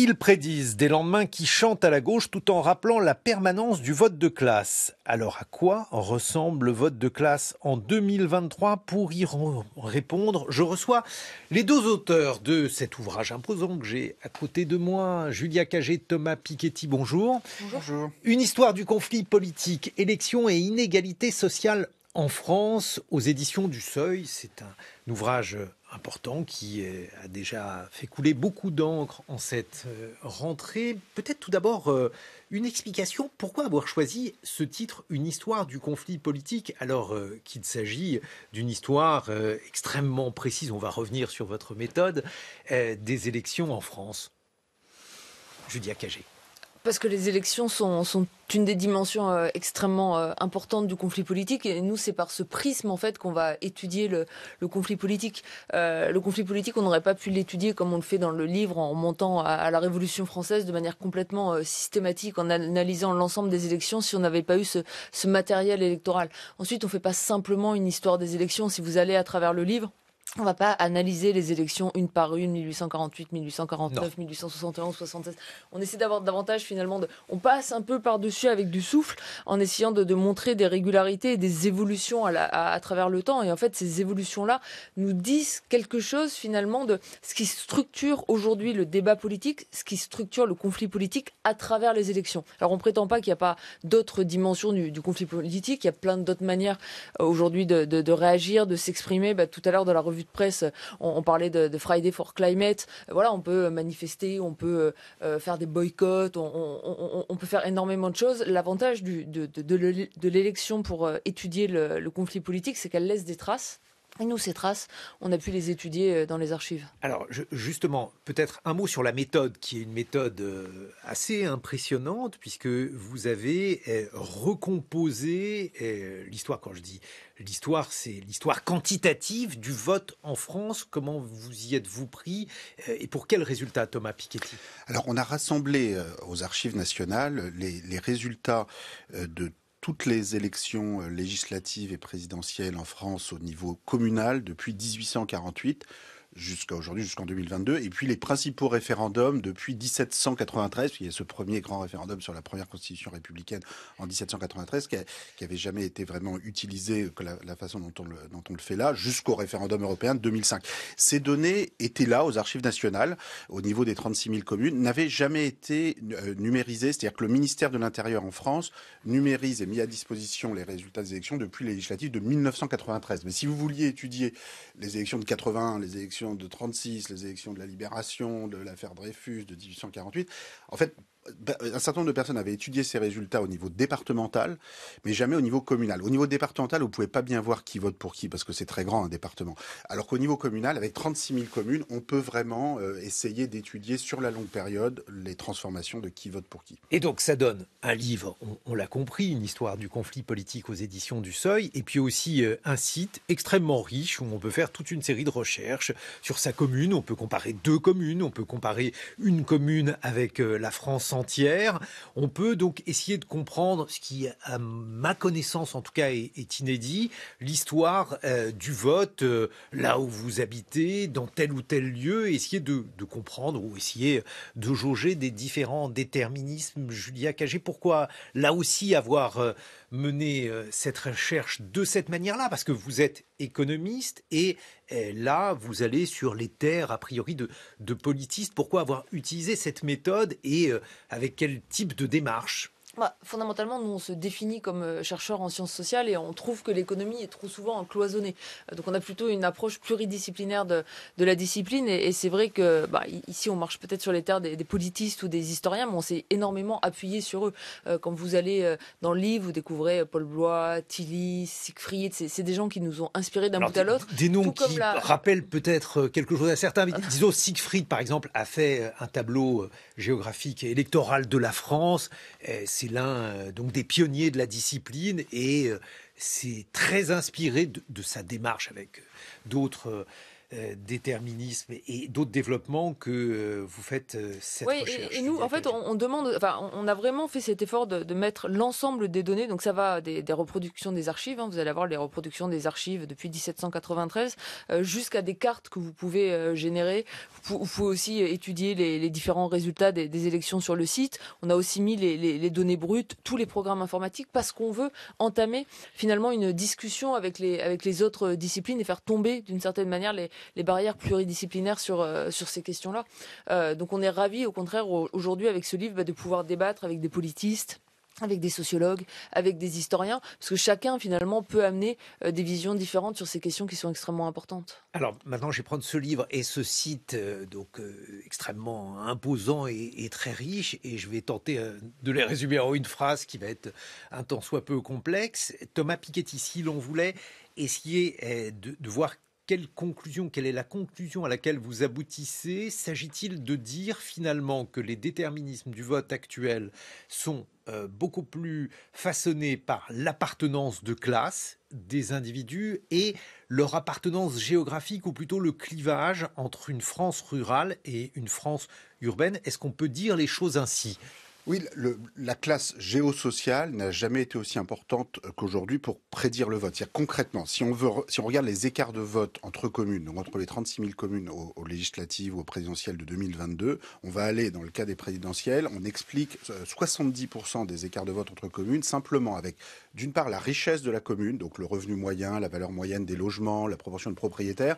Ils prédisent des lendemains qui chantent à la gauche tout en rappelant la permanence du vote de classe. Alors à quoi ressemble le vote de classe en 2023? Pour y répondre, je reçois les deux auteurs de cet ouvrage imposant que j'ai à côté de moi, Julia Cagé, Thomas Piketty, bonjour. Bonjour. Une histoire du conflit politique, élections et inégalités sociales en France, aux éditions du Seuil. C'est un ouvrage important qui a déjà fait couler beaucoup d'encre en cette rentrée. Peut-être tout d'abord une explication. Pourquoi avoir choisi ce titre, Une histoire du conflit politique, alors qu'il s'agit d'une histoire extrêmement précise, on va revenir sur votre méthode, des élections en France? Julia Cagé. Parce que les élections sont une des dimensions extrêmement importantes du conflit politique. Et nous, c'est par ce prisme, en fait, qu'on va étudier le conflit politique. Le conflit politique, on n'aurait pas pu l'étudier comme on le fait dans le livre, en montant à la Révolution française de manière complètement systématique, en analysant l'ensemble des élections, si on n'avait pas eu ce matériel électoral. Ensuite, on ne fait pas simplement une histoire des élections. Si vous allez à travers le livre, on va pas analyser les élections une par une, 1848, 1849, non. 1871, 76. On essaie d'avoir davantage finalement on passe un peu par-dessus avec du souffle en essayant de montrer des régularités et des évolutions à travers le temps. Et en fait, ces évolutions-là nous disent quelque chose finalement de ce qui structure aujourd'hui le débat politique, ce qui structure le conflit politique à travers les élections. Alors on prétend pas qu'il n'y a pas d'autres dimensions du conflit politique. Il y a plein d'autres manières aujourd'hui de réagir, de s'exprimer. Tout à l'heure dans la revue de presse, on parlait de Friday for Climate. Voilà, on peut manifester, on peut faire des boycotts, on peut faire énormément de choses. L'avantage de l'élection pour étudier le conflit politique, c'est qu'elle laisse des traces. Et nous, ces traces, on a pu les étudier dans les archives. Alors, justement, peut-être un mot sur la méthode, qui est une méthode assez impressionnante, puisque vous avez recomposé l'histoire. Quand je dis l'histoire, c'est l'histoire quantitative du vote en France. Comment vous y êtes-vous pris et pour quels résultats, Thomas Piketty? Alors, on a rassemblé aux archives nationales les résultats de toutes les élections législatives et présidentielles en France au niveau communal depuis 1848 jusqu'à aujourd'hui, jusqu'en 2022, et puis les principaux référendums depuis 1793, il y a ce premier grand référendum sur la première constitution républicaine en 1793, qui avait jamais été vraiment utilisé que la façon dont on le fait là, jusqu'au référendum européen de 2005. Ces données étaient là aux archives nationales, au niveau des 36 000 communes, n'avaient jamais été numérisées, c'est-à-dire que le ministère de l'Intérieur en France numérise et met à disposition les résultats des élections depuis les législatives de 1993. Mais si vous vouliez étudier les élections de 81, les élections de 36, les élections de la Libération, de l'affaire Dreyfus, de 1848. En fait, un certain nombre de personnes avaient étudié ces résultats au niveau départemental, mais jamais au niveau communal. Au niveau départemental, vous ne pouvez pas bien voir qui vote pour qui, parce que c'est très grand un département. Alors qu'au niveau communal, avec 36 000 communes, on peut vraiment essayer d'étudier sur la longue période les transformations de qui vote pour qui. Et donc ça donne un livre, on l'a compris, une histoire du conflit politique aux éditions du Seuil, et puis aussi un site extrêmement riche où on peut faire toute une série de recherches sur sa commune. On peut comparer deux communes, on peut comparer une commune avec la France entière. On peut donc essayer de comprendre ce qui, à ma connaissance en tout cas, est inédit, l'histoire du vote là où vous habitez, dans tel ou tel lieu, essayer de comprendre ou essayer de jauger des différents déterminismes. Julia Cagé, pourquoi là aussi avoir mené cette recherche de cette manière-là? Parce que vous êtes économiste et là, vous allez sur les terres, a priori, de politistes. Pourquoi avoir utilisé cette méthode et avec quel type de démarche? Fondamentalement, nous, on se définit comme chercheurs en sciences sociales et on trouve que l'économie est trop souvent cloisonnée. Donc, on a plutôt une approche pluridisciplinaire de la discipline. Et c'est vrai que ici, on marche peut-être sur les terres des politistes ou des historiens, mais on s'est énormément appuyé sur eux. Quand vous allez dans le livre, vous découvrez Paul Blois, Tilly, Siegfried. C'est des gens qui nous ont inspirés d'un bout à l'autre. Des noms qui rappellent peut-être quelque chose à certains. Disons, Siegfried, par exemple, a fait un tableau géographique et électoral de la France. C'est l'un donc des pionniers de la discipline et c'est très inspiré de sa démarche avec d'autres déterminisme et d'autres développements que vous faites cette recherche. Et nous, en fait, on demande, enfin, on a vraiment fait cet effort de mettre l'ensemble des données. Donc ça va des reproductions des archives. Vous allez avoir les reproductions des archives depuis 1793 jusqu'à des cartes que vous pouvez générer. Vous pouvez aussi étudier les différents résultats des élections sur le site. On a aussi mis les données brutes, tous les programmes informatiques, parce qu'on veut entamer finalement une discussion avec les autres disciplines et faire tomber d'une certaine manière les barrières pluridisciplinaires sur ces questions-là. Donc on est ravis au contraire aujourd'hui avec ce livre de pouvoir débattre avec des politistes, avec des sociologues, avec des historiens, parce que chacun finalement peut amener des visions différentes sur ces questions qui sont extrêmement importantes. Alors maintenant, je vais prendre ce livre et ce site extrêmement imposant et très riche, et je vais tenter de les résumer en une phrase qui va être un tant soit peu complexe. Thomas Piketty, si l'on voulait essayer de voir quelle est la conclusion à laquelle vous aboutissez? S'agit-il de dire finalement que les déterminismes du vote actuel sont beaucoup plus façonnés par l'appartenance de classe des individus et leur appartenance géographique, ou plutôt le clivage entre une France rurale et une France urbaine? Est-ce qu'on peut dire les choses ainsi? Oui, la classe géosociale n'a jamais été aussi importante qu'aujourd'hui pour prédire le vote. C'est-à-dire concrètement, si on regarde les écarts de vote entre communes, donc entre les 36 000 communes aux législatives ou aux présidentielles de 2022, on va aller dans le cas des présidentielles, on explique 70% des écarts de vote entre communes simplement avec, d'une part, la richesse de la commune, donc le revenu moyen, la valeur moyenne des logements, la proportion de propriétaires,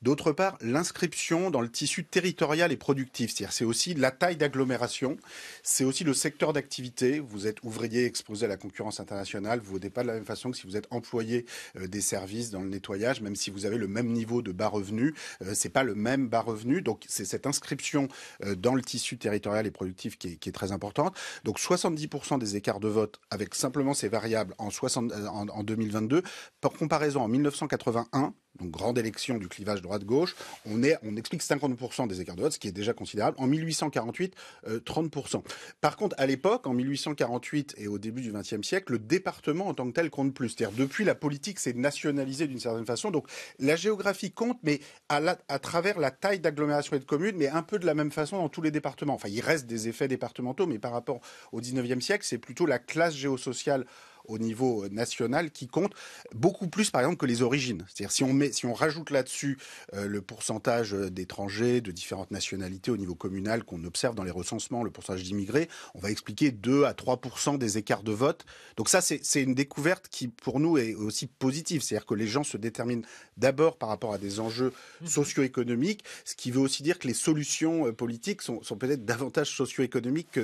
d'autre part, l'inscription dans le tissu territorial et productif. C'est-à-dire c'est aussi la taille d'agglomération, c'est aussi le secteur d'activité. Vous êtes ouvrier exposé à la concurrence internationale, vous ne votez pas de la même façon que si vous êtes employé des services dans le nettoyage, même si vous avez le même niveau de bas revenu, c'est pas le même bas revenu. Donc c'est cette inscription dans le tissu territorial et productif qui est très importante. Donc 70% des écarts de vote avec simplement ces variables en 2022. Par comparaison, en 1981, donc grande élection du clivage droite-gauche, on explique 50% des écarts de vote, ce qui est déjà considérable. En 1848, 30%. Par contre, à l'époque, en 1848 et au début du XXe siècle, le département en tant que tel compte plus. C'est-à-dire, depuis, la politique s'est nationalisée d'une certaine façon. Donc, la géographie compte, mais à travers la taille d'agglomération et de communes, mais un peu de la même façon dans tous les départements. Enfin, il reste des effets départementaux, mais par rapport au XIXe siècle, c'est plutôt la classe géosociale au niveau national qui compte beaucoup plus, par exemple, que les origines. C'est-à-dire, si on rajoute là-dessus le pourcentage d'étrangers, de différentes nationalités au niveau communal qu'on observe dans les recensements, le pourcentage d'immigrés, on va expliquer 2 à 3% des écarts de vote. Donc ça, c'est une découverte qui, pour nous, est aussi positive. C'est-à-dire que les gens se déterminent d'abord par rapport à des enjeux socio-économiques, ce qui veut aussi dire que les solutions politiques sont peut-être davantage socio-économiques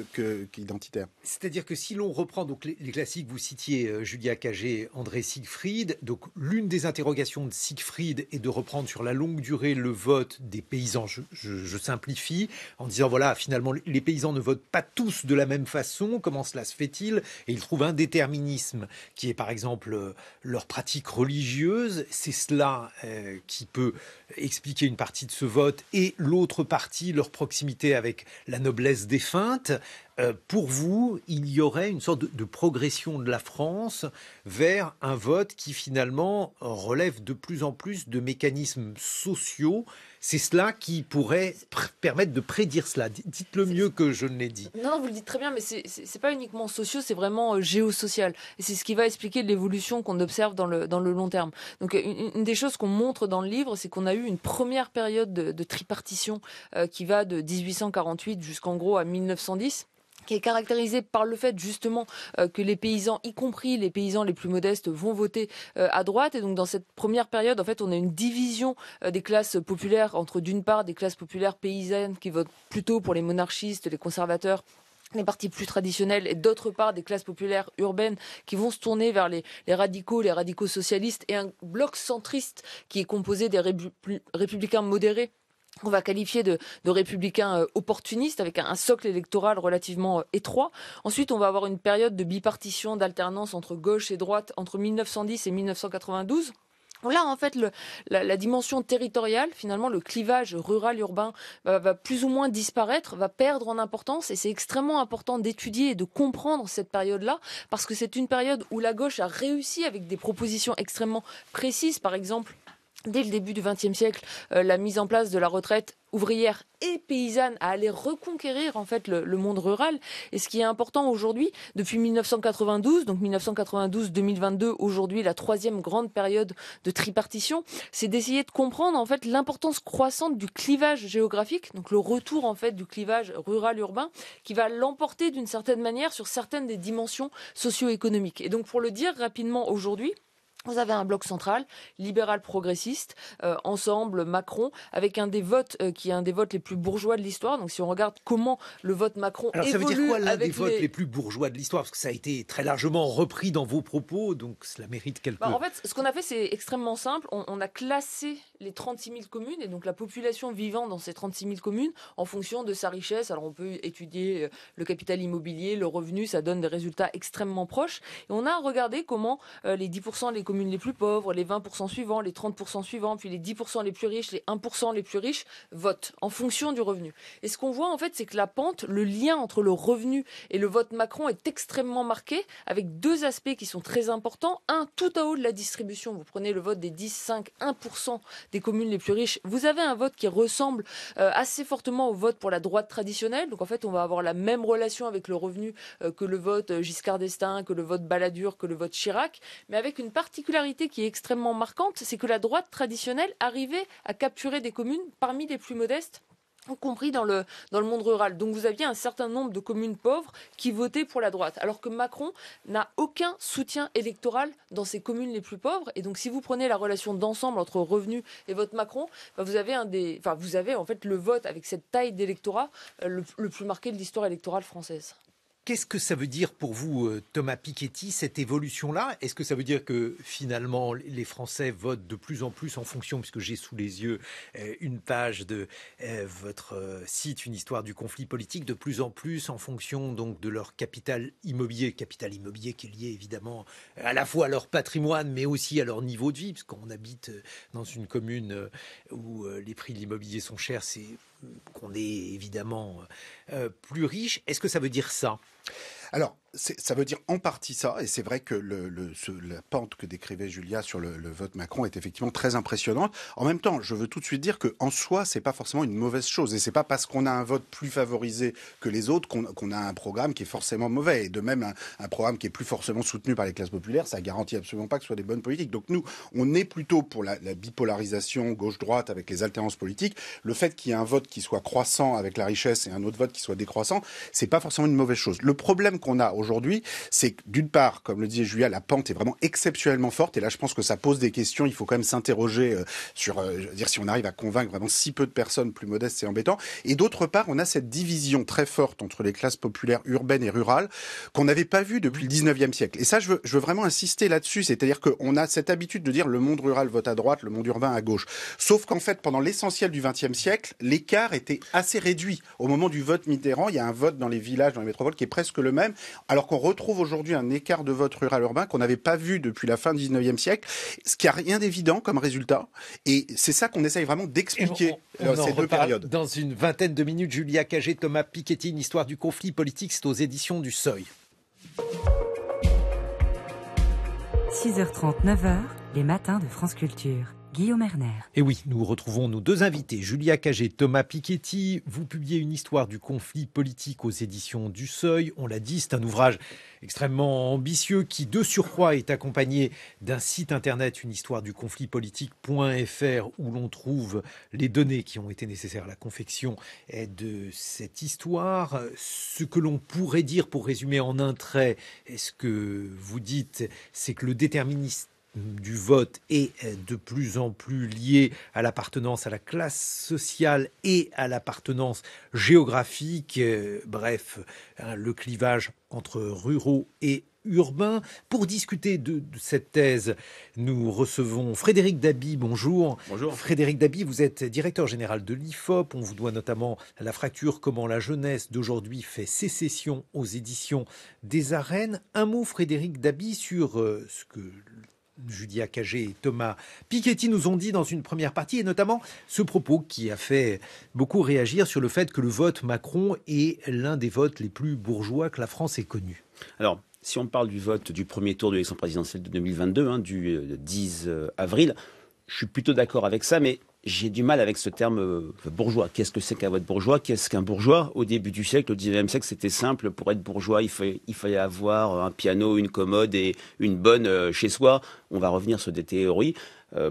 qu'identitaires. C'est-à-dire que si l'on reprend donc les classiques, vous citiez Julia Cagé, André Siegfried. Donc l'une des interrogations de Siegfried est de reprendre sur la longue durée le vote des paysans. Je simplifie en disant voilà, finalement les paysans ne votent pas tous de la même façon. Comment cela se fait-il? Et il trouve un déterminisme qui est par exemple leur pratique religieuse. C'est cela qui peut expliquer une partie de ce vote, et l'autre partie, leur proximité avec la noblesse défunte. Pour vous, il y aurait une sorte de progression de la France vers un vote qui finalement relève de plus en plus de mécanismes sociaux. C'est cela qui pourrait permettre de prédire cela. Dites-le mieux que je ne l'ai dit. Non, vous le dites très bien, mais c'est pas uniquement sociaux, c'est vraiment géosocial. Et c'est ce qui va expliquer l'évolution qu'on observe dans le long terme. Donc une des choses qu'on montre dans le livre, c'est qu'on a eu une première période de tripartition qui va de 1848 jusqu'en gros à 1910. Qui est caractérisé par le fait justement que les paysans, y compris les paysans les plus modestes, vont voter à droite. Et donc dans cette première période, en fait, on a une division des classes populaires entre d'une part des classes populaires paysannes qui votent plutôt pour les monarchistes, les conservateurs, les partis plus traditionnels, et d'autre part des classes populaires urbaines qui vont se tourner vers les radicaux socialistes, et un bloc centriste qui est composé des républicains modérés, qu'on va qualifier de républicains opportunistes, avec un socle électoral relativement étroit. Ensuite, on va avoir une période de bipartition, d'alternance entre gauche et droite entre 1910 et 1992. Là, en fait, la dimension territoriale, finalement, le clivage rural-urbain va plus ou moins disparaître, va perdre en importance, et c'est extrêmement important d'étudier et de comprendre cette période-là, parce que c'est une période où la gauche a réussi avec des propositions extrêmement précises, par exemple dès le début du XXe siècle, la mise en place de la retraite ouvrière et paysanne à aller reconquérir en fait le monde rural. Et ce qui est important aujourd'hui, depuis 1992, donc 1992-2022, aujourd'hui la troisième grande période de tripartition, c'est d'essayer de comprendre en fait l'importance croissante du clivage géographique, donc le retour en fait du clivage rural-urbain, qui va l'emporter d'une certaine manière sur certaines des dimensions socio-économiques. Et donc pour le dire rapidement aujourd'hui, vous avez un bloc central, libéral progressiste, Ensemble, Macron, avec un des votes qui est un des votes les plus bourgeois de l'histoire. Donc si on regarde comment le vote Macron évolue... Alors ça veut dire quoi l'un des votes les plus bourgeois de l'histoire? Parce que ça a été très largement repris dans vos propos, donc cela mérite quelques... En fait, ce qu'on a fait, c'est extrêmement simple. On a classé les 36 000 communes et donc la population vivant dans ces 36 000 communes en fonction de sa richesse. Alors on peut étudier le capital immobilier, le revenu, ça donne des résultats extrêmement proches. Et on a regardé comment les 10% des communes les plus pauvres, les 20% suivants, les 30% suivants, puis les 10% les plus riches, les 1% les plus riches, votent en fonction du revenu. Et ce qu'on voit en fait, c'est que la pente, le lien entre le revenu et le vote Macron est extrêmement marqué, avec deux aspects qui sont très importants. Un, tout en haut de la distribution, vous prenez le vote des 10, 5, 1% des communes les plus riches, vous avez un vote qui ressemble assez fortement au vote pour la droite traditionnelle. Donc en fait, on va avoir la même relation avec le revenu que le vote Giscard d'Estaing, que le vote Balladur, que le vote Chirac, mais avec une particularité qui est extrêmement marquante, c'est que la droite traditionnelle arrivait à capturer des communes parmi les plus modestes, y compris dans le monde rural. Donc vous aviez un certain nombre de communes pauvres qui votaient pour la droite, alors que Macron n'a aucun soutien électoral dans ces communes les plus pauvres. Et donc si vous prenez la relation d'ensemble entre revenus et vote Macron, vous avez en fait le vote avec cette taille d'électorat le plus marqué de l'histoire électorale française. Qu'est-ce que ça veut dire pour vous, Thomas Piketty, cette évolution-là? Est-ce que ça veut dire que finalement les Français votent de plus en plus en fonction, puisque j'ai sous les yeux une page de votre site, une histoire du conflit politique, de plus en plus en fonction donc de leur capital immobilier qui est lié évidemment à la fois à leur patrimoine, mais aussi à leur niveau de vie, parce qu'on habite dans une commune où les prix de l'immobilier sont chers, c'est qu'on est évidemment plus riche. Est-ce que ça veut dire ça? Alors, ça veut dire en partie ça, et c'est vrai que la pente que décrivait Julia sur le vote Macron est effectivement très impressionnante. En même temps, je veux tout de suite dire qu'en soi, c'est pas forcément une mauvaise chose, et c'est pas parce qu'on a un vote plus favorisé que les autres qu'on a un programme qui est forcément mauvais. Et de même, un programme qui est plus forcément soutenu par les classes populaires, ça garantit absolument pas que ce soit des bonnes politiques. Donc nous, on est plutôt pour la bipolarisation gauche-droite avec les alternances politiques. Le fait qu'il y ait un vote qui soit croissant avec la richesse et un autre vote qui soit décroissant, c'est pas forcément une mauvaise chose. Le problème qu'on a aujourd'hui, c'est que d'une part, comme le disait Julia, la pente est vraiment exceptionnellement forte. Et là, je pense que ça pose des questions. Il faut quand même s'interroger sur, si on arrive à convaincre vraiment si peu de personnes plus modestes, c'est embêtant. Et d'autre part, on a cette division très forte entre les classes populaires urbaines et rurales qu'on n'avait pas vue depuis le 19e siècle. Et ça, je veux vraiment insister là-dessus. C'est-à-dire qu'on a cette habitude de dire le monde rural vote à droite, le monde urbain à gauche. Sauf qu'en fait, pendant l'essentiel du 20e siècle, l'écart était assez réduit. Au moment du vote Mitterrand, il y a un vote dans les villages, dans les métropoles qui est presque le même, alors qu'on retrouve aujourd'hui un écart de vote rural-urbain qu'on n'avait pas vu depuis la fin du 19e siècle, ce qui n'a rien d'évident comme résultat. Et c'est ça qu'on essaye vraiment d'expliquer, ces deux périodes. Dans une vingtaine de minutes, Julia Cagé, Thomas Piketty, une histoire du conflit politique, c'est aux éditions du Seuil. 6h30, 9h, les matins de France Culture. Guillaume Erner. Et oui, nous retrouvons nos deux invités, Julia Cagé, Thomas Piketty. Vous publiez une histoire du conflit politique aux éditions du Seuil. On l'a dit, c'est un ouvrage extrêmement ambitieux qui, de surcroît, est accompagné d'un site internet, une histoire du conflit politique.fr, où l'on trouve les données qui ont été nécessaires à la confection de cette histoire. Ce que l'on pourrait dire, pour résumer en un trait, ce que vous dites, c'est que le déterminisme du vote est de plus en plus lié à l'appartenance à la classe sociale et à l'appartenance géographique. Bref, le clivage entre ruraux et urbains. Pour discuter de cette thèse, nous recevons Frédéric Dabi. Bonjour. Bonjour. Frédéric Dabi, vous êtes directeur général de l'IFOP. On vous doit notamment La fracture, comment la jeunesse d'aujourd'hui fait sécession aux éditions des Arènes. Un mot, Frédéric Dabi, sur ce que Julia Cagé et Thomas Piketty nous ont dit dans une première partie, et notamment ce propos qui a fait beaucoup réagir sur le fait que le vote Macron est l'un des votes les plus bourgeois que la France ait connu. Alors, si on parle du vote du premier tour de l'élection présidentielle de 2022, du 10 avril, je suis plutôt d'accord avec ça, mais j'ai du mal avec ce terme bourgeois. Qu'est-ce que c'est qu'un vote bourgeois? Qu'est-ce qu'un bourgeois? Au début du siècle, au 19e siècle, c'était simple. Pour être bourgeois, il fallait avoir un piano, une commode et une bonne chez soi. On va revenir sur des théories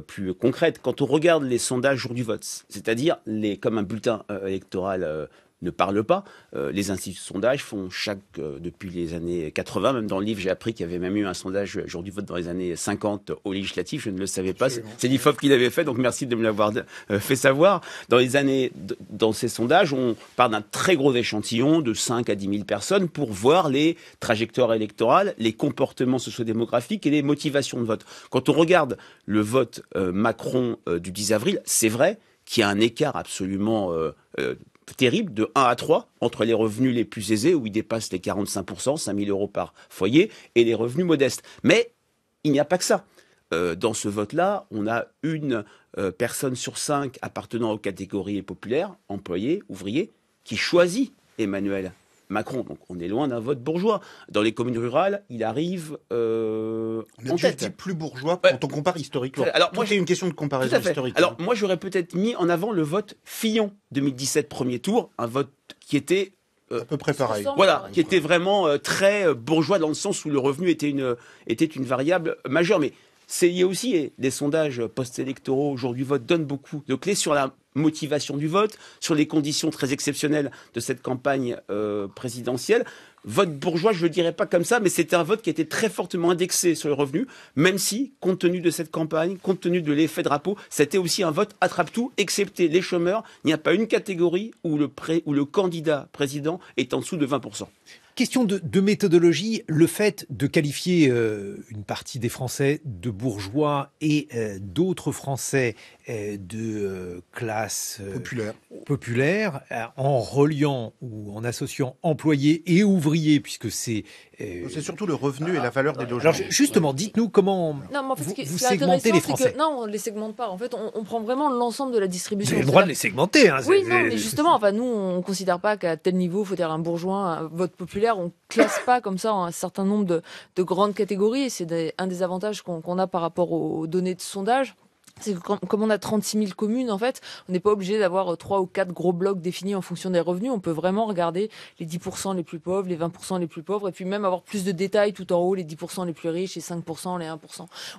plus concrètes. Quand on regarde les sondages jour du vote, c'est-à-dire comme un bulletin électoral ne parle pas. Les instituts de sondage font depuis les années 80, même dans le livre, j'ai appris qu'il y avait même eu un sondage jour du vote dans les années 50 au législatif, je ne le savais pas. C'est l'IFOP qui l'avait fait, donc merci de me l'avoir fait savoir. Dans ces sondages, on part d'un très gros échantillon de 5 à 10 000 personnes pour voir les trajectoires électorales, les comportements sociodémographiques et les motivations de vote. Quand on regarde le vote Macron du 10 avril, c'est vrai qu'il y a un écart absolument terrible de 1 à 3 entre les revenus les plus aisés, où ils dépassent les 45%, 5 000 euros par foyer, et les revenus modestes. Mais il n'y a pas que ça. Dans ce vote-là, on a une personne sur 5 appartenant aux catégories populaires, employés, ouvriers, qui choisit Emmanuel Macron. Donc on est loin d'un vote bourgeois. Dans les communes rurales, il arrive on a en déjà tête. été plus bourgeois quand on compare historiquement. Alors, moi, c'est une question de comparaison historique. Alors moi, j'aurais peut-être mis en avant le vote Fillon 2017 premier tour, un vote qui était à peu près pareil. Voilà, qui était vraiment très bourgeois dans le sens où le revenu était une variable majeure. Mais c'est lié aussi, et les sondages post-électoraux au jour du vote donnent beaucoup de clés sur la motivation du vote, sur les conditions très exceptionnelles de cette campagne présidentielle. Vote bourgeois, je ne le dirais pas comme ça, mais c'était un vote qui était très fortement indexé sur le revenu, même si, compte tenu de cette campagne, compte tenu de l'effet drapeau, c'était aussi un vote attrape-tout, excepté les chômeurs. Il n'y a pas une catégorie où le candidat président est en dessous de 20%. Question de méthodologie, le fait de qualifier une partie des Français de bourgeois et d'autres Français de classe populaire en reliant ou en associant employés et ouvriers, puisque c'est surtout le revenu et la valeur des logements. Alors justement, dites-nous comment vous segmentez les Français. Non, on ne les segmente pas. En fait, on prend vraiment l'ensemble de la distribution. Vous avez le droit de les segmenter. Hein, oui, non, mais justement, nous, on ne considère pas qu'à tel niveau, il faut dire un bourgeois, un vote populaire. On ne classe pas comme ça un certain nombre de grandes catégories. Et c'est un des avantages qu'on a par rapport aux données de sondage. C'est que comme on a 36 000 communes, en fait, on n'est pas obligé d'avoir 3 ou 4 gros blocs définis en fonction des revenus. On peut vraiment regarder les 10% les plus pauvres, les 20% les plus pauvres, et puis même avoir plus de détails tout en haut, les 10% les plus riches, les 5%, les 1%.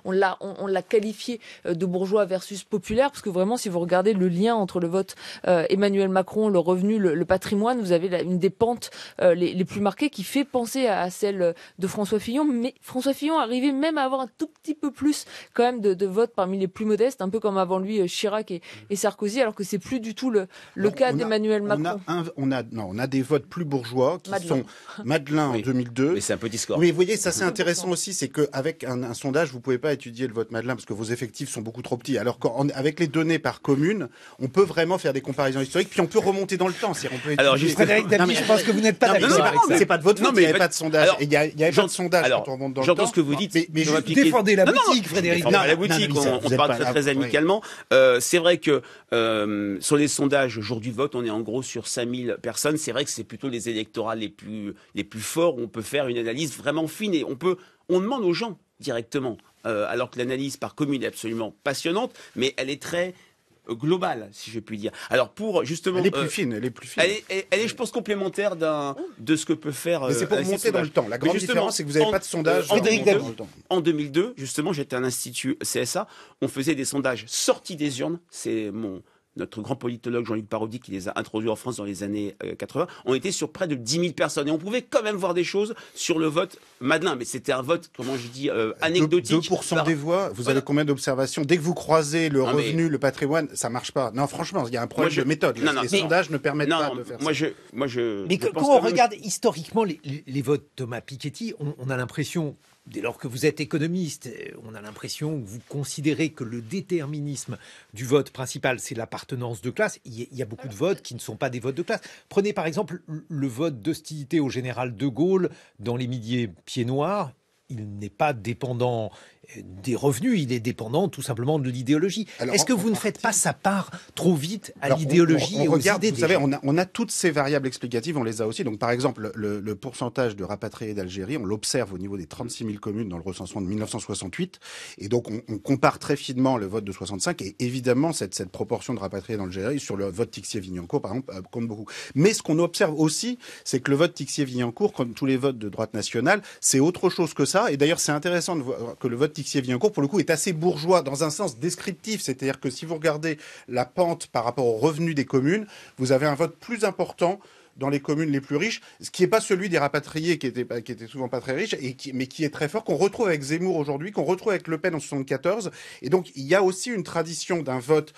On l'a qualifié de bourgeois versus populaire, parce que vraiment, si vous regardez le lien entre le vote Emmanuel Macron, le revenu, le patrimoine, vous avez une des pentes les plus marquées qui fait penser à celle de François Fillon. Mais François Fillon arrivait même à avoir un tout petit peu plus quand même de votes parmi les plus modestes, un peu comme avant lui Chirac et Sarkozy, alors que c'est plus du tout le cas d'Emmanuel Macron. On a des votes plus bourgeois qui sont Madelin en 2002. Mais c'est un petit score. Oui, vous voyez, ça c'est intéressant aussi, c'est qu'avec un sondage, vous pouvez pas étudier le vote Madelin parce que vos effectifs sont beaucoup trop petits. Alors qu'avec les données par commune, on peut vraiment faire des comparaisons historiques, puis on peut remonter dans le temps. On peut alors, Frédéric Dabi, je pense que vous n'êtes pas d'accord avec ça. C'est pas de votre faute, il n'y avait pas de sondage. Il n'y avait pas de sondage quand on remonte dans le temps. J'entends ce que vous dites. Mais défendez la boutique, Frédéric. Non, la boutique, on parle très amicalement. C'est vrai que sur les sondages jour du vote, on est en gros sur 5000 personnes. C'est vrai que c'est plutôt les électorats les plus forts où on peut faire une analyse vraiment fine et on demande aux gens directement. Alors que l'analyse par commune est absolument passionnante, mais elle est très globale, si je puis dire. Alors pour justement, elle est plus fine. Elle est, je pense, complémentaire de ce que peut faire. Mais c'est pour monter dans le temps. La grande différence, c'est que vous n'avez pas de sondage. En 2002, justement, j'étais à l'Institut CSA. On faisait des sondages sortis des urnes. C'est notre grand politologue Jean-Luc Parodi qui les a introduits en France dans les années 80. On était sur près de 10 000 personnes et on pouvait quand même voir des choses sur le vote Madelin. Mais c'était un vote, comment je dis, anecdotique. 2% des voix, vous avez combien d'observations? Dès que vous croisez le revenu, le patrimoine, ça marche pas. Non, franchement, il y a un problème de méthode. Les sondages ne permettent pas de faire ça. Mais quand on regarde historiquement les votes Thomas Piketty, on a l'impression, dès lors que vous êtes économiste, on a l'impression que vous considérez que le déterminisme du vote principal, c'est l'appartenance de classe. Il y a beaucoup de votes qui ne sont pas des votes de classe. Prenez par exemple le vote d'hostilité au général de Gaulle dans les Milliers pieds noirs. il n'est pas dépendant des revenus, il est dépendant tout simplement de l'idéologie. Est-ce que vous ne faites pas sa part trop vite à l'idéologie et aux idées Vous savez, on a toutes ces variables explicatives, on les a aussi. Donc par exemple, le pourcentage de rapatriés d'Algérie, on l'observe au niveau des 36 000 communes dans le recensement de 1968. Et donc on compare très finement le vote de 65 et évidemment cette proportion de rapatriés d'Algérie sur le vote Tixier-Vignancourt, par exemple, compte beaucoup. Mais ce qu'on observe aussi, c'est que le vote Tixier-Vignancourt, comme tous les votes de droite nationale, c'est autre chose que ça. Et d'ailleurs, c'est intéressant de voir que le vote Tixier-Vignancourt, pour le coup, est assez bourgeois dans un sens descriptif. C'est-à-dire que si vous regardez la pente par rapport aux revenus des communes, vous avez un vote plus important dans les communes les plus riches, ce qui n'est pas celui des rapatriés qui étaient souvent pas très riches, mais qui est très fort, qu'on retrouve avec Zemmour aujourd'hui, qu'on retrouve avec Le Pen en 74. Et donc, il y a aussi une tradition d'un vote,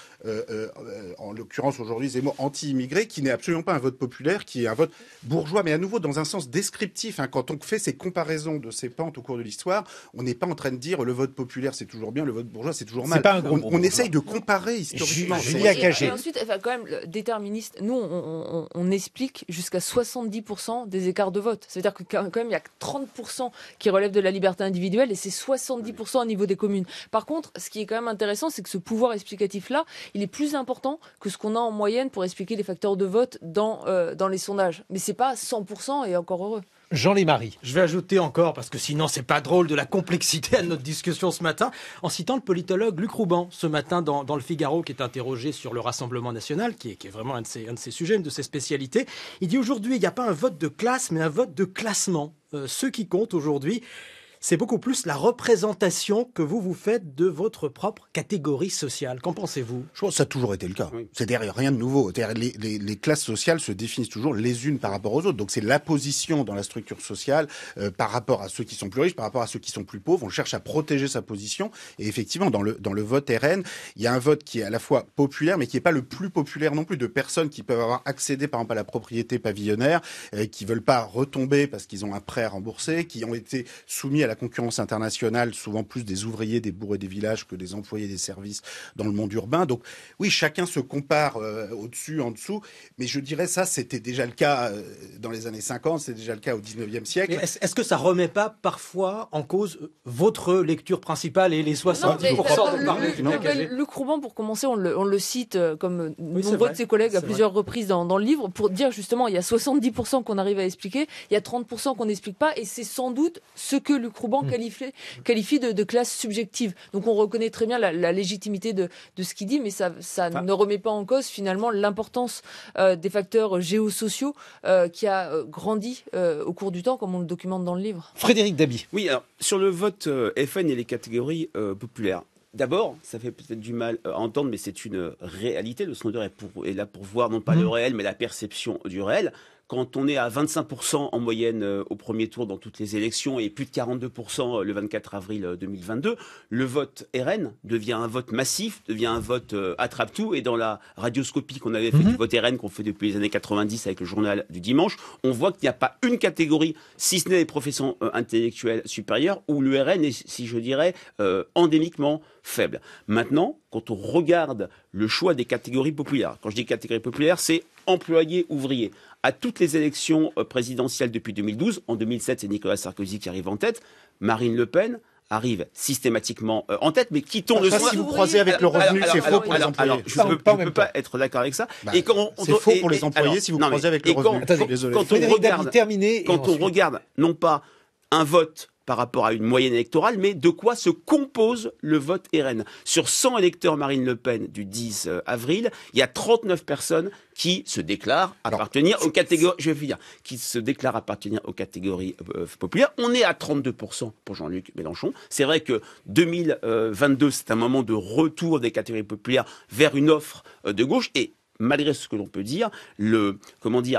en l'occurrence aujourd'hui Zemmour anti-immigré, qui n'est absolument pas un vote populaire, qui est un vote bourgeois, mais à nouveau dans un sens descriptif. Quand on fait ces comparaisons de ces pentes au cours de l'histoire, on n'est pas en train de dire le vote populaire c'est toujours bien, le vote bourgeois c'est toujours mal. On essaye de comparer historiquement. Et ensuite, quand même, déterministe, nous on explique jusqu'à 70% des écarts de vote. C'est-à-dire que quand même, il y a 30% qui relèvent de la liberté individuelle et c'est 70% au niveau des communes. Par contre, ce qui est quand même intéressant, c'est que ce pouvoir explicatif-là, il est plus important que ce qu'on a en moyenne pour expliquer les facteurs de vote dans les sondages. Mais c'est pas 100% et encore heureux. Jean Lémarie. Je vais ajouter encore, parce que sinon c'est pas drôle, de la complexité à notre discussion ce matin, en citant le politologue Luc Rouban, ce matin dans le Figaro, qui est interrogé sur le Rassemblement national, qui est vraiment un de ses sujets, une de ses spécialités. Il dit aujourd'hui, il n'y a pas un vote de classe, mais un vote de classement. Ce qui compte aujourd'hui, c'est beaucoup plus la représentation que vous faites de votre propre catégorie sociale. Qu'en pensez-vous ? Je pense que ça a toujours été le cas. Oui. C'est-à-dire rien de nouveau. Les classes sociales se définissent toujours les unes par rapport aux autres. Donc c'est la position dans la structure sociale par rapport à ceux qui sont plus riches, par rapport à ceux qui sont plus pauvres. On cherche à protéger sa position. Et effectivement, dans le vote RN, il y a un vote qui est à la fois populaire, mais qui n'est pas le plus populaire non plus, de personnes qui peuvent avoir accédé par exemple à la propriété pavillonnaire, qui veulent pas retomber parce qu'ils ont un prêt à rembourser, qui ont été soumis à la concurrence internationale, souvent plus des ouvriers des bourgs et des villages que des employés des services dans le monde urbain. Donc oui, chacun se compare au-dessus, en dessous, mais je dirais ça, c'était déjà le cas dans les années 50, c'était déjà le cas au 19e siècle. Est-ce que ça remet pas parfois en cause votre lecture principale et les 70% de parler du KKG ? Luc Rouban, pour commencer, on le cite comme nombreux de ses collègues à plusieurs reprises dans le livre, pour dire justement, il y a 70% qu'on arrive à expliquer, il y a 30% qu'on n'explique pas, et c'est sans doute ce que Luc Rouban qualifie de classe subjective. Donc on reconnaît très bien la légitimité de ce qu'il dit, mais ça ne remet pas en cause finalement l'importance des facteurs géosociaux qui a grandi au cours du temps, comme on le documente dans le livre. Frédéric Dabi. Oui, alors sur le vote FN et les catégories populaires. D'abord, ça fait peut-être du mal à entendre, mais c'est une réalité. Le sondeur est là pour voir non pas le réel, mais la perception du réel. Quand on est à 25% en moyenne au premier tour dans toutes les élections et plus de 42% le 24 avril 2022, le vote RN devient un vote massif, devient un vote attrape-tout. Et dans la radioscopie qu'on avait fait du vote RN, qu'on fait depuis les années 90 avec le journal du dimanche, on voit qu'il n'y a pas une catégorie, si ce n'est les professions intellectuelles supérieures, où le RN est, si je dirais, endémiquement faible. Maintenant, quand on regarde le choix des catégories populaires, quand je dis catégories populaires, c'est employés, ouvriers. À toutes les élections présidentielles depuis 2012, en 2007, c'est Nicolas Sarkozy qui arrive en tête, Marine Le Pen arrive systématiquement en tête, mais qui tombe le si vous croisez avec le revenu, c'est faux pour les employés. Alors, je ne peux pas être d'accord avec ça. Et c'est faux pour les employés si vous croisez avec le revenu. Quand on regarde, non pas un vote par rapport à une moyenne électorale, mais de quoi se compose le vote RN. Sur 100 électeurs Marine Le Pen du 10 avril, il y a 39 personnes qui se déclarent appartenir aux catégories, qui se déclarent appartenir aux catégories populaires. On est à 32% pour Jean-Luc Mélenchon. C'est vrai que 2022, c'est un moment de retour des catégories populaires vers une offre de gauche. Et malgré ce que l'on peut dire, il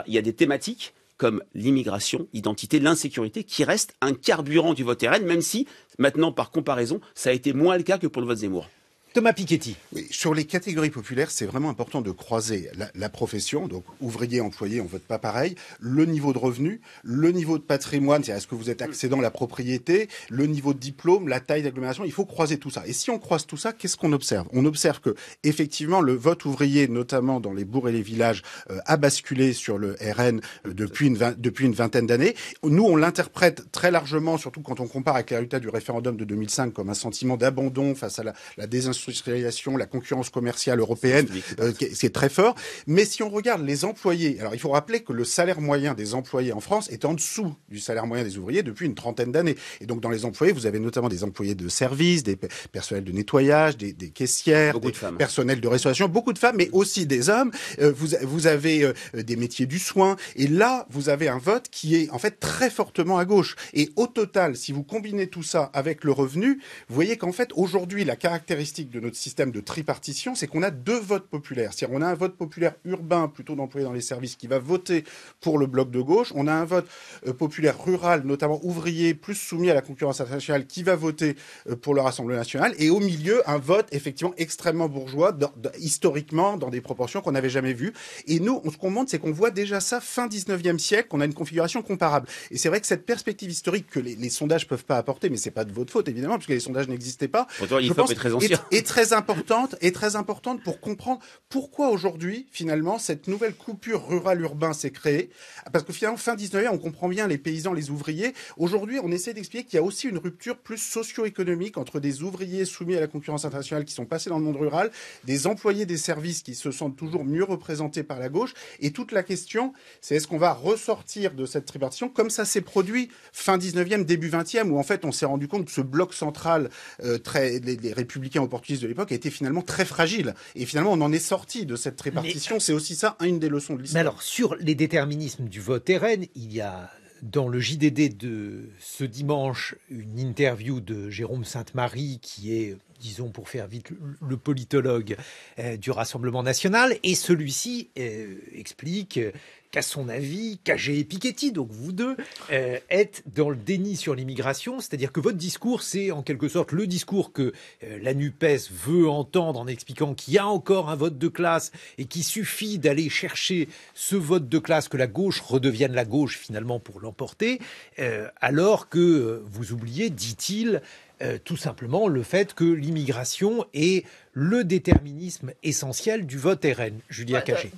y a des thématiques comme l'immigration, l'identité, l'insécurité, qui reste un carburant du vote RN, même si, maintenant, par comparaison, ça a été moins le cas que pour le vote Zemmour. Thomas Piketty. Oui, sur les catégories populaires, c'est vraiment important de croiser la profession, donc ouvrier, employé, on vote pas pareil, le niveau de revenu, le niveau de patrimoine, c'est-à-dire est-ce que vous êtes accédant à la propriété, le niveau de diplôme, la taille d'agglomération, il faut croiser tout ça. Et si on croise tout ça, qu'est-ce qu'on observe ? On observe que, effectivement, le vote ouvrier, notamment dans les bourgs et les villages, a basculé sur le RN depuis une vingtaine d'années. Nous, on l'interprète très largement, surtout quand on compare avec les résultats du référendum de 2005, comme un sentiment d'abandon face à la désindustrialisation, la concurrence commerciale européenne, c'est très fort. Mais si on regarde les employés, alors il faut rappeler que le salaire moyen des employés en France est en dessous du salaire moyen des ouvriers depuis une trentaine d'années. Et donc dans les employés, vous avez notamment des employés de service, des personnels de nettoyage, des caissières, des personnels de restauration, beaucoup de femmes, mais aussi des hommes. Vous avez des métiers du soin. Et là, vous avez un vote qui est en fait très fortement à gauche. Et au total, si vous combinez tout ça avec le revenu, vous voyez qu'en fait, aujourd'hui, la caractéristique de notre système de tripartition, c'est qu'on a deux votes populaires. C'est-à-dire on a un vote populaire urbain, plutôt d'employés dans les services, qui va voter pour le bloc de gauche. On a un vote populaire rural, notamment ouvrier, plus soumis à la concurrence internationale, qui va voter pour le Rassemblement national. Et au milieu, un vote effectivement extrêmement bourgeois, historiquement, dans des proportions qu'on n'avait jamais vues. Et nous, ce qu'on montre, c'est qu'on voit déjà ça fin 19e siècle, qu'on a une configuration comparable. Et c'est vrai que cette perspective historique que les sondages peuvent pas apporter, mais c'est pas de votre faute, évidemment, puisque les sondages n'existaient pas, je pense, est très importante pour comprendre pourquoi aujourd'hui, finalement, cette nouvelle coupure rural-urbain s'est créée. Parce que finalement, fin 19e, on comprend bien les paysans, les ouvriers. Aujourd'hui, on essaie d'expliquer qu'il y a aussi une rupture plus socio-économique entre des ouvriers soumis à la concurrence internationale qui sont passés dans le monde rural, des employés des services qui se sentent toujours mieux représentés par la gauche. Et toute la question, c'est est-ce qu'on va ressortir de cette tripartition comme ça s'est produit fin 19e, début 20e, où en fait, on s'est rendu compte que ce bloc central, les républicains opportunistes de l'époque, était finalement très fragile. Et finalement, on en est sorti de cette tripartition. C'est aussi ça, une des leçons de l'histoire. Mais alors, sur les déterminismes du vote RN, il y a dans le JDD de ce dimanche une interview de Jérôme Sainte-Marie, qui est, disons pour faire vite, le politologue du Rassemblement national. Et celui-ci explique qu'à son avis, Cagé et Piketty, donc vous deux, êtes dans le déni sur l'immigration, c'est-à-dire que votre discours, c'est en quelque sorte le discours que la NUPES veut entendre en expliquant qu'il y a encore un vote de classe et qu'il suffit d'aller chercher ce vote de classe, que la gauche redevienne la gauche finalement pour l'emporter, alors que vous oubliez, dit-il, tout simplement le fait que l'immigration est le déterminisme essentiel du vote RN. Julia Cagé.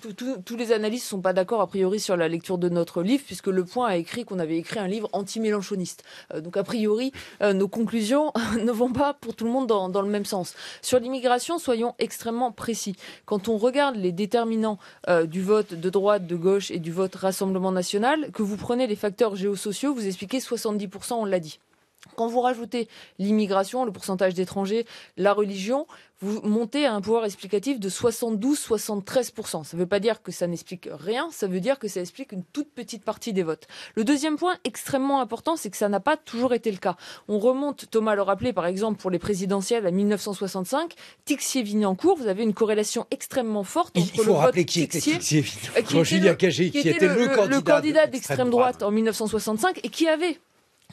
Tous les analystes ne sont pas d'accord a priori sur la lecture de notre livre, puisque Le Point a écrit qu'on avait écrit un livre anti-mélenchoniste. Donc a priori, nos conclusions ne vont pas pour tout le monde dans le même sens. Sur l'immigration, soyons extrêmement précis. Quand on regarde les déterminants du vote de droite, de gauche et du vote Rassemblement national, que vous prenez les facteurs géosociaux, vous expliquez 70%, on l'a dit. Quand vous rajoutez l'immigration, le pourcentage d'étrangers, la religion, vous montez à un pouvoir explicatif de 72-73%. Ça ne veut pas dire que ça n'explique rien, ça veut dire que ça explique une toute petite partie des votes. Le deuxième point extrêmement important, c'est que ça n'a pas toujours été le cas. On remonte, Thomas le rappelait, par exemple, pour les présidentielles à 1965, Tixier-Vignancourt, vous avez une corrélation extrêmement forte entre le vote Tixier, Julia Cagé, qui était le candidat d'extrême droite en 1965 et qui avait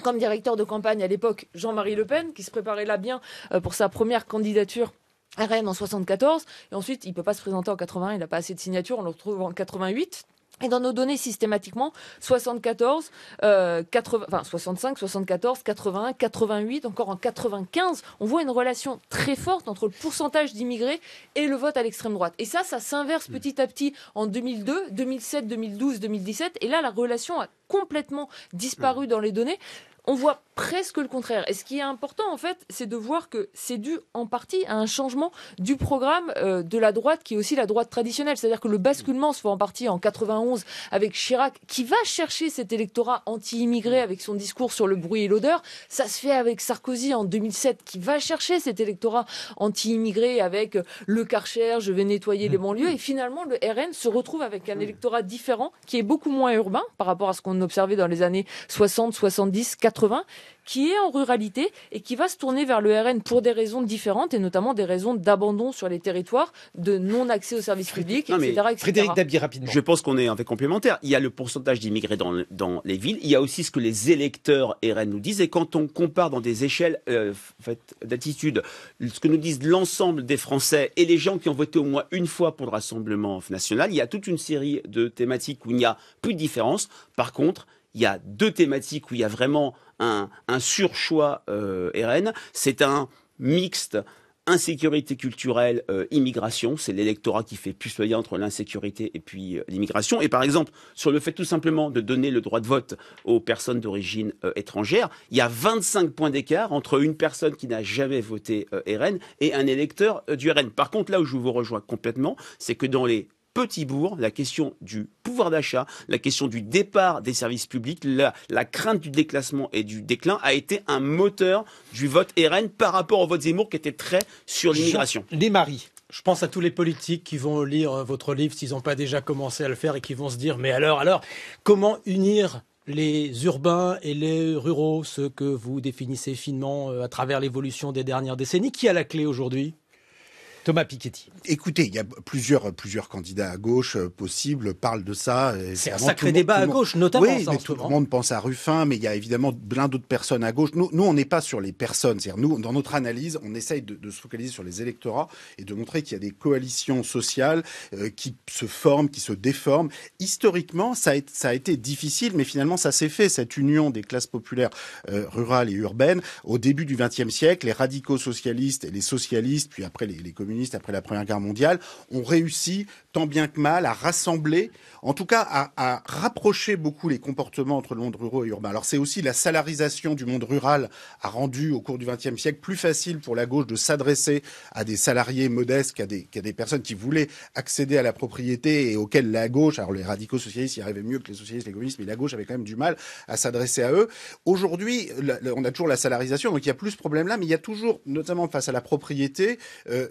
comme directeur de campagne à l'époque Jean-Marie Le Pen, qui se préparait là bien pour sa première candidature RN en 74. Et ensuite, il ne peut pas se présenter en 81, il n'a pas assez de signatures, on le retrouve en 88. Et dans nos données, systématiquement, 65, 74, 81, 88, encore en 95, on voit une relation très forte entre le pourcentage d'immigrés et le vote à l'extrême droite. Et ça s'inverse petit à petit en 2002, 2007, 2012, 2017. Et là, la relation a complètement disparu dans les données. On voit presque le contraire. Et ce qui est important, en fait, c'est de voir que c'est dû en partie à un changement du programme de la droite, qui est aussi la droite traditionnelle. C'est-à-dire que le basculement se fait en partie en 91 avec Chirac, qui va chercher cet électorat anti-immigré avec son discours sur le bruit et l'odeur. Ça se fait avec Sarkozy en 2007, qui va chercher cet électorat anti-immigré avec le Karcher, je vais nettoyer les banlieues. Et finalement, le RN se retrouve avec un électorat différent, qui est beaucoup moins urbain par rapport à ce qu'on observait dans les années 60, 70, 80, qui est en ruralité et qui va se tourner vers le RN pour des raisons différentes et notamment des raisons d'abandon sur les territoires, de non-accès aux services publics, etc. Frédéric Dabi, rapidement. Je pense qu'on est un peu complémentaires. Il y a le pourcentage d'immigrés dans les villes. Il y a aussi ce que les électeurs RN nous disent. Et quand on compare dans des échelles d'attitude ce que nous disent l'ensemble des Français et les gens qui ont voté au moins une fois pour le Rassemblement national, il y a toute une série de thématiques où il n'y a plus de différence. Par contre, il y a deux thématiques où il y a vraiment un surchoix RN. C'est un mixte insécurité culturelle, immigration. C'est l'électorat qui fait plus le lien entre l'insécurité et puis l'immigration. Et par exemple, sur le fait tout simplement de donner le droit de vote aux personnes d'origine étrangère, il y a 25 points d'écart entre une personne qui n'a jamais voté RN et un électeur du RN. Par contre, là où je vous rejoins complètement, c'est que dans les petits bourgs, la question du pouvoir d'achat, la question du départ des services publics, la crainte du déclassement et du déclin a été un moteur du vote RN par rapport au vote Zemmour qui était très sur l'immigration. Les maris. Je pense à tous les politiques qui vont lire votre livre s'ils n'ont pas déjà commencé à le faire et qui vont se dire mais alors, comment unir les urbains et les ruraux, ceux que vous définissez finement à travers l'évolution des dernières décennies? Qui a la clé aujourd'hui ? Thomas Piketty. Écoutez, il y a plusieurs candidats à gauche possibles, parlent de ça. C'est un sacré débat à gauche, notamment. Oui, mais tout le monde pense à Ruffin, mais il y a évidemment plein d'autres personnes à gauche. Nous, on n'est pas sur les personnes. C'est-à-dire, nous, dans notre analyse, on essaye de se focaliser sur les électorats et de montrer qu'il y a des coalitions sociales qui se forment, qui se déforment. Historiquement, ça a été difficile, mais finalement, ça s'est fait, cette union des classes populaires rurales et urbaines. Au début du XXe siècle, les radicaux socialistes et les socialistes, puis après les communistes, après la Première Guerre mondiale, ont réussi tant bien que mal à rassembler, en tout cas à rapprocher beaucoup les comportements entre le monde rural et urbain. Alors c'est aussi la salarisation du monde rural a rendu au cours du XXe siècle plus facile pour la gauche de s'adresser à des salariés modestes qu'à des personnes qui voulaient accéder à la propriété et auxquelles la gauche, alors les radicaux socialistes y arrivaient mieux que les socialistes, les communistes, mais la gauche avait quand même du mal à s'adresser à eux. Aujourd'hui, on a toujours la salarisation, donc il y a plus ce problème-là, mais il y a toujours, notamment face à la propriété,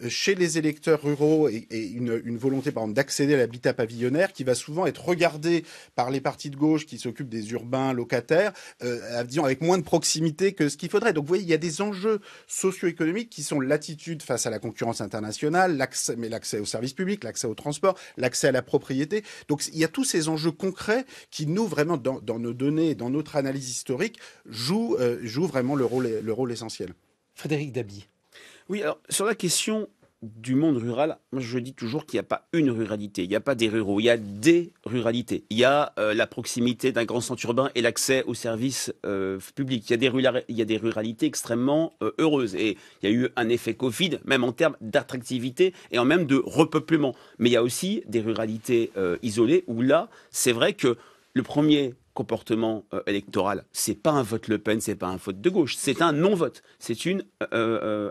chez les électeurs ruraux et une volonté, par exemple, d'accéder à l'habitat pavillonnaire qui va souvent être regardée par les partis de gauche qui s'occupent des urbains locataires, disons, avec moins de proximité que ce qu'il faudrait. Donc vous voyez, il y a des enjeux socio-économiques qui sont l'attitude face à la concurrence internationale, l'accès aux services publics, l'accès au transport, l'accès à la propriété. Donc il y a tous ces enjeux concrets qui, nous, vraiment, dans nos données, dans notre analyse historique, jouent vraiment le rôle essentiel. Frédéric Dabi. Oui, alors sur la question du monde rural, moi je dis toujours qu'il n'y a pas une ruralité, il n'y a pas des ruraux, il y a des ruralités. Il y a la proximité d'un grand centre urbain et l'accès aux services publics. Il y a des ruralités extrêmement heureuses. Et il y a eu un effet Covid, même en termes d'attractivité et en même de repeuplement. Mais il y a aussi des ruralités isolées où là, c'est vrai que le premier comportement électoral, c'est pas un vote Le Pen, c'est pas un vote de gauche, c'est un non-vote, c'est une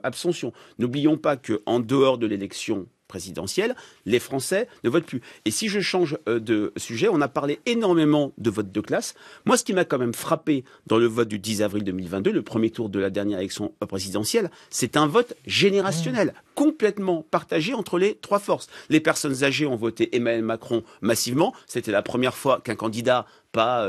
abstention. N'oublions pas que en dehors de l'élection présidentielle, les Français ne votent plus. Et si je change de sujet, on a parlé énormément de vote de classe. Moi, ce qui m'a quand même frappé dans le vote du 10 avril 2022, le premier tour de la dernière élection présidentielle, c'est un vote générationnel, complètement partagé entre les trois forces. Les personnes âgées ont voté Emmanuel Macron massivement. C'était la première fois qu'un candidat, pas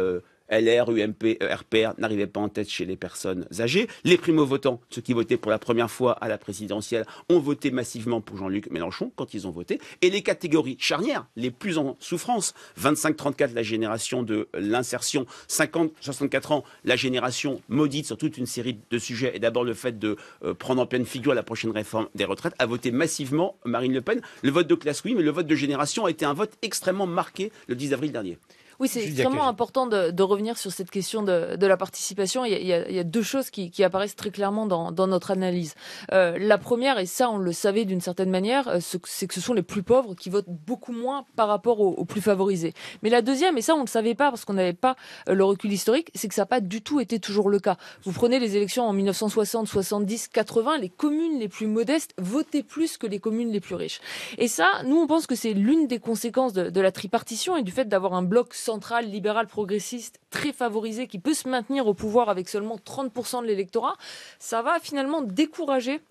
LR, UMP, RPR, n'arrivait pas en tête chez les personnes âgées. Les primo-votants, ceux qui votaient pour la première fois à la présidentielle, ont voté massivement pour Jean-Luc Mélenchon quand ils ont voté. Et les catégories charnières, les plus en souffrance, 25-34, la génération de l'insertion, 50-64 ans, la génération maudite sur toute une série de sujets, et d'abord le fait de prendre en pleine figure la prochaine réforme des retraites, a voté massivement Marine Le Pen. Le vote de classe, oui, mais le vote de génération a été un vote extrêmement marqué le 10 avril dernier. Oui, c'est extrêmement important de revenir sur cette question de la participation. Il y a deux choses qui apparaissent très clairement dans notre analyse. La première, et ça on le savait d'une certaine manière, c'est que ce sont les plus pauvres qui votent beaucoup moins par rapport aux plus favorisés. Mais la deuxième, et ça on ne le savait pas parce qu'on n'avait pas le recul historique, c'est que ça n'a pas du tout été toujours le cas. Vous prenez les élections en 1960, 70, 80, les communes les plus modestes votaient plus que les communes les plus riches. Et ça, nous on pense que c'est l'une des conséquences de la tripartition et du fait d'avoir un bloc central, libéral, progressiste, très favorisé, qui peut se maintenir au pouvoir avec seulement 30% de l'électorat, ça va finalement décourager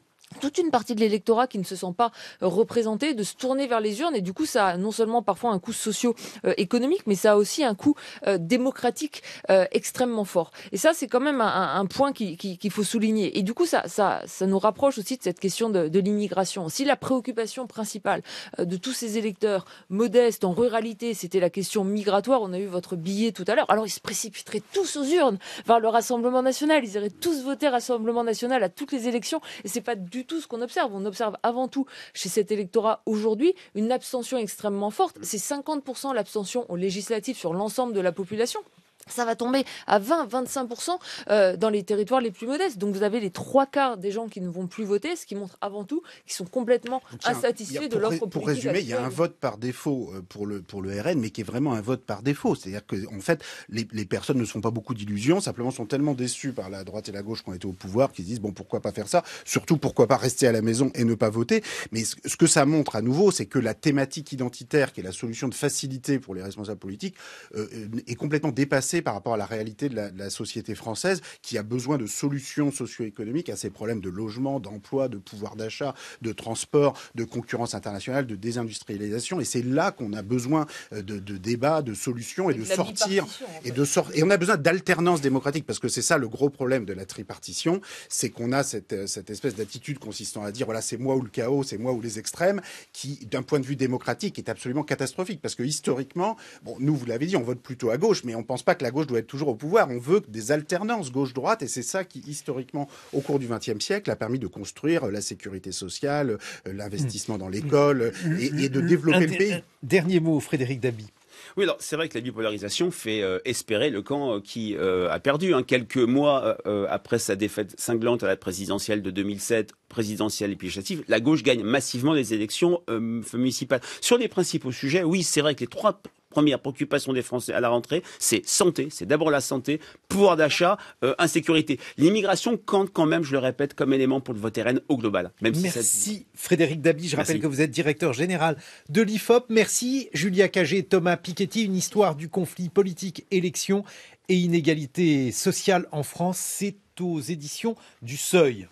toute une partie de l'électorat qui ne se sent pas représenté, de se tourner vers les urnes. Et du coup, ça a non seulement parfois un coût socio-économique, mais ça a aussi un coût démocratique extrêmement fort. Et ça, c'est quand même un point qu'il faut souligner. Et du coup, ça nous rapproche aussi de cette question de l'immigration. Si la préoccupation principale de tous ces électeurs modestes en ruralité, c'était la question migratoire, on a eu votre billet tout à l'heure, alors ils se précipiteraient tous aux urnes vers le Rassemblement national. Ils iraient tous voter Rassemblement national à toutes les élections. Et c'est pas du tout ce qu'on observe. On observe avant tout chez cet électorat aujourd'hui une abstention extrêmement forte. C'est 50% l'abstention aux législatives sur l'ensemble de la population. Ça va tomber à 20-25% dans les territoires les plus modestes. Donc vous avez les 3/4 des gens qui ne vont plus voter, ce qui montre avant tout qu'ils sont complètement insatisfaits de l'offre politique. Pour résumer, il y a un vote par défaut pour le RN, mais qui est vraiment un vote par défaut. C'est-à-dire que en fait, les personnes ne se font pas beaucoup d'illusions, simplement sont tellement déçues par la droite et la gauche qui ont été au pouvoir qu'ils se disent bon, pourquoi pas faire ça, surtout pourquoi pas rester à la maison et ne pas voter. Mais ce que ça montre à nouveau, c'est que la thématique identitaire, qui est la solution de facilité pour les responsables politiques, est complètement dépassée par rapport à la réalité de la société française, qui a besoin de solutions socio-économiques à ces problèmes de logement, d'emploi, de pouvoir d'achat, de transport, de concurrence internationale, de désindustrialisation. Et c'est là qu'on a besoin de débats, de solutions et de sortir. Et on a besoin d'alternance démocratique, parce que c'est ça le gros problème de la tripartition, c'est qu'on a cette espèce d'attitude consistant à dire voilà, c'est moi ou le chaos, c'est moi ou les extrêmes, qui, d'un point de vue démocratique, est absolument catastrophique. Parce que historiquement, bon, nous, vous l'avez dit, on vote plutôt à gauche, mais on ne pense pas que la gauche doit être toujours au pouvoir. On veut des alternances gauche-droite, et c'est ça qui, historiquement, au cours du XXe siècle, a permis de construire la sécurité sociale, l'investissement dans l'école, et de développer le pays. Dernier mot, Frédéric Dabi. Oui, alors c'est vrai que la bipolarisation fait espérer le camp qui a perdu. Quelques mois après sa défaite cinglante à la présidentielle de 2007, présidentielle et puis législative, la gauche gagne massivement les élections municipales. Sur les principaux sujets, oui, c'est vrai que les 3 premières préoccupations des Français à la rentrée, c'est santé, c'est d'abord la santé, pouvoir d'achat, insécurité. L'immigration compte quand même, je le répète, comme élément pour le vote RN au global. Merci Frédéric Dabi, je rappelle que vous êtes directeur général de l'IFOP. Merci Julia Cagé, Thomas Piketty, une histoire du conflit politique, élection et inégalité sociale en France. C'est aux éditions du Seuil.